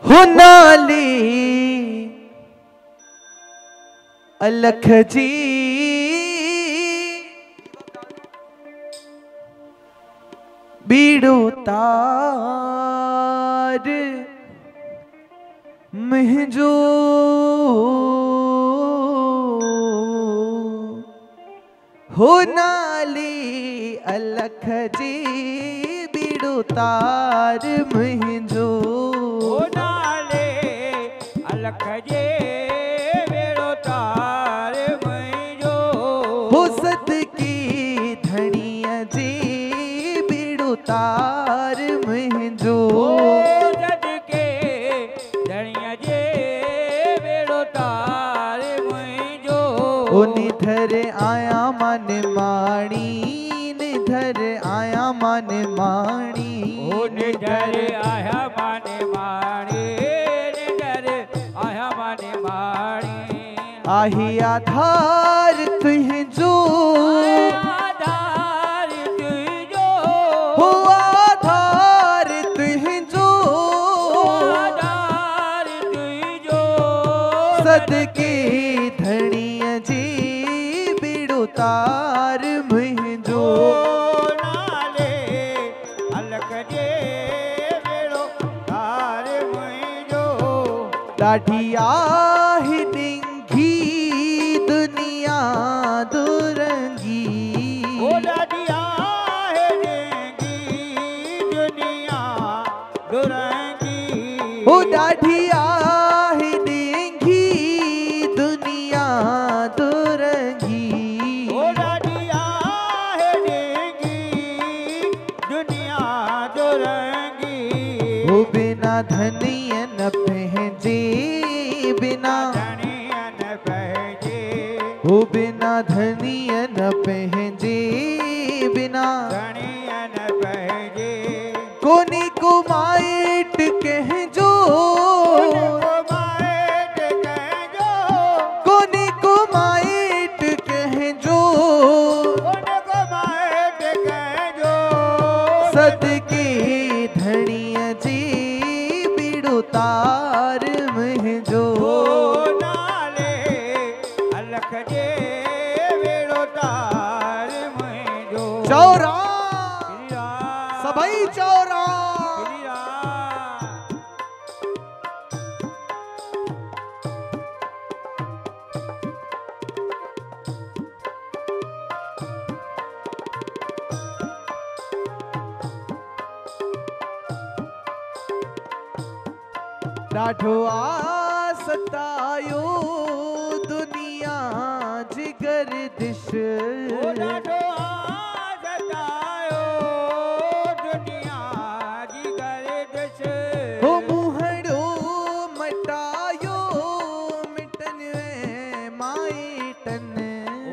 हो नाली अलख जी बीड़ो तार महजो हो नाली अलख जी बीड़ो तार महजो हो नाले अलख जी बीड़ो तार महजो हो सदकी धनिया जी बीड़ो तार महजो सदके धनिया जी बीड़ो तार महजो निधर आया मन माणी निधर आया मन माणी निधर आया मन माणी निधर आया मन माणी आही आधार तुह जो आधार तुझो हो आधार तुह जो आधार तुझो सदके धनिया जी बीड़ो तार महजो नाले अलख जे बेड़ो तार महजो ॾाढी आहे डिंगी दुनिया दुरंगी ओ ॾाढिया है देंगी दुनिया दुरंगी हो ॾाढी आहे डिंगी दुनिया दुरंगी ओ ॾाढिया है देंगी दुनिया दुरंगी हो बिना धनिया न पहजे बिना धनिया न बहजे हो बिना धनिया न पहजे बिना धनिया न बहजे कोनी को माइट कह जो कोनी को माइट कह जो सदके धनिया जी बीड़ो तार महजो नाले अलख जे बेड़ो तार महजो चौरा सबई चौरा ॾाढो आ सतायो दुनिया जिगर दिश ॾाढो सतायो दुनिया जी गर्दिश हो मुहड़ो मटायो मिटन माइटन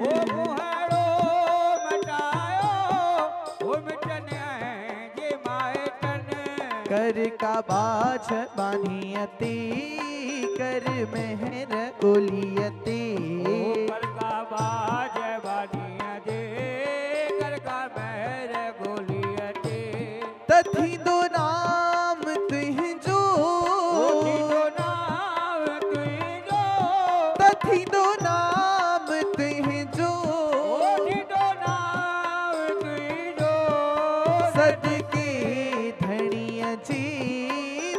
ओ मुहड़ो मटायो ओ मिटन जे माइटन कर का बाछ बानियती कर मेहर गोलियती कर का बाज बानिया दे कर का महर गोलियते तथी दो नाम तुह जो दो नाम तुझो तथी दो नाम तुह जो दो नाम तुझो सदके धनिया जी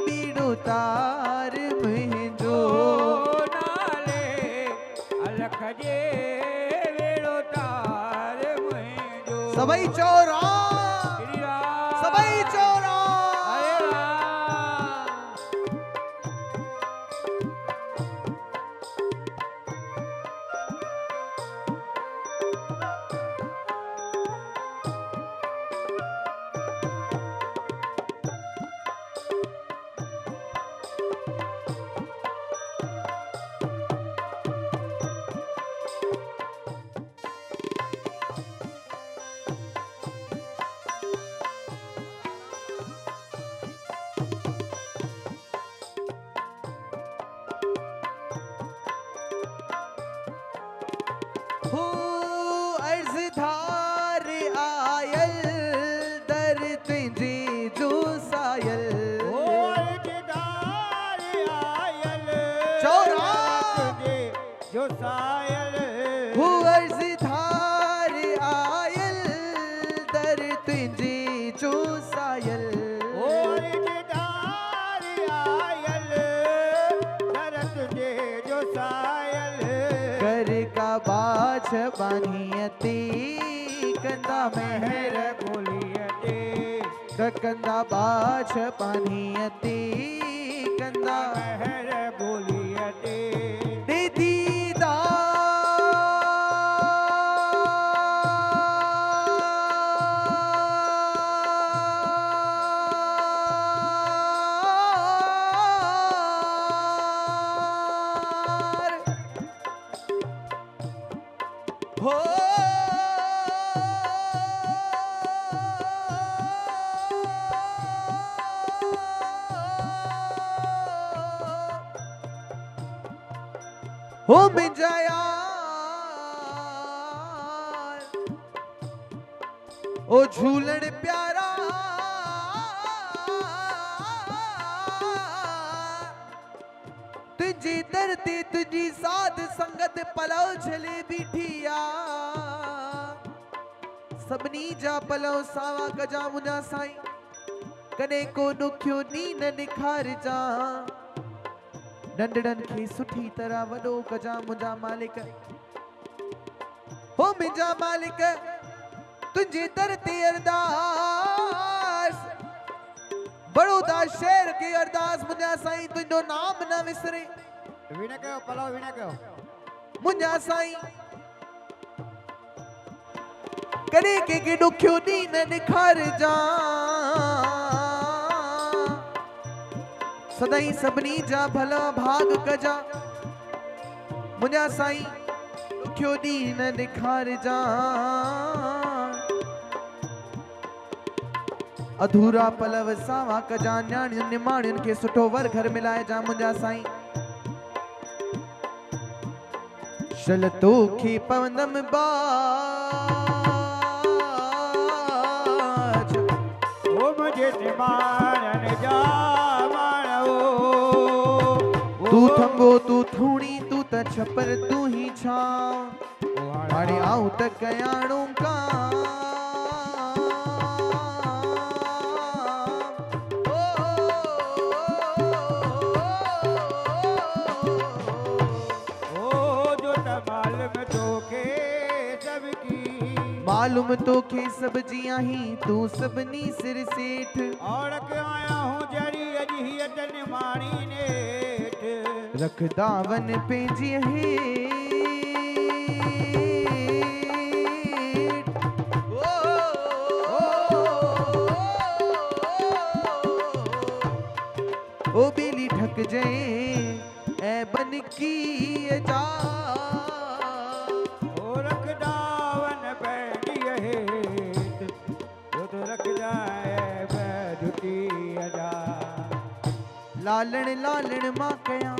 बीड़ो तार महजो नाले अलख जे बेड़ो तार महजो सबई चौरा गिरिया सबई चौरा अरे राम हो अर्जधार आयल दर तुझे जो सायल ओ अर्जदार सायल हू अर्ज़ धार आयल दर तुझे जो सायल आयल दर तुझे जो सायल कर का बाछ बानियती कंदा महर बोलियते कंदा बाछ बानियती कंदा महर बोलियते हो मिल जाया ओ झूलन प्यारा तुझी धरती तुझी साध संगत पलव झले बीठिया सबनी जा पलव सावा गजा मुझा साई कने को दुखियो नी न निखार जा नंढड़न खे सुठी तरह वडो कजा मुंजा मालिक हो मुंजा मालिक तुझे दर ते अरदास बड़ौदा शहर की अरदास मुंजा साईं तुझो नाम न विसरे विने कयो पलो विने कयो मुंजा साईं करे के दुखियो नी न निखार जा सदाई सबनी जा भला भाग कजा मुझा साईं दुखियो दी न निखार जा अधूरा पलव सावा कजा न्याणियुनि निमाणियुनि खे सुठो वर घर मिलाए जा मुझा साईं शल तोखे पवंदम बाज ओ मुझे निमाणन जा तू थंगो तू थूणी तू त छपर तू ही छाव हाणे आऊं त कयाणू का जो त मालूम तोखे सबकी मालूम तोखे सब जिया ही तू सबनी सिर सेठ और आया हूँ जड़ी अजहियत निमाणी ने रख दावन पेंजी है ओ बेली ढक जाए ए बन की जा ओ रख दावन पेंजी है तो रख जाए बैठती अजा लालण लालण मां कया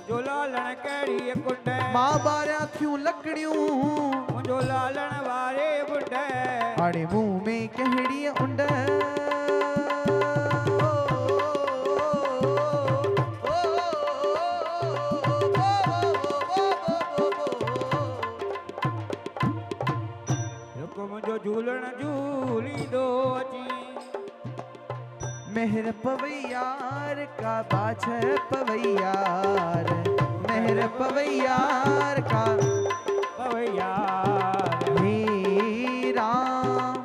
जो लालण कड़ी कुंड मां बारिया थियूं लकड़ियूं जो लालण वारे बुढ़ हाणे मुंह में कहिड़ी उंड मुझो झूलण झूली दो अची मेहर पवैयार का बाछ पवैयार मेहर पवैयार का पवैयार हे राम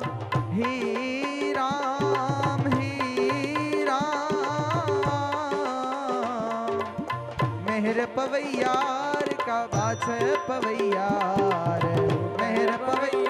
हे राम हे राम मेहर पवैयार का बाछ पवैयार मेहर पवैयार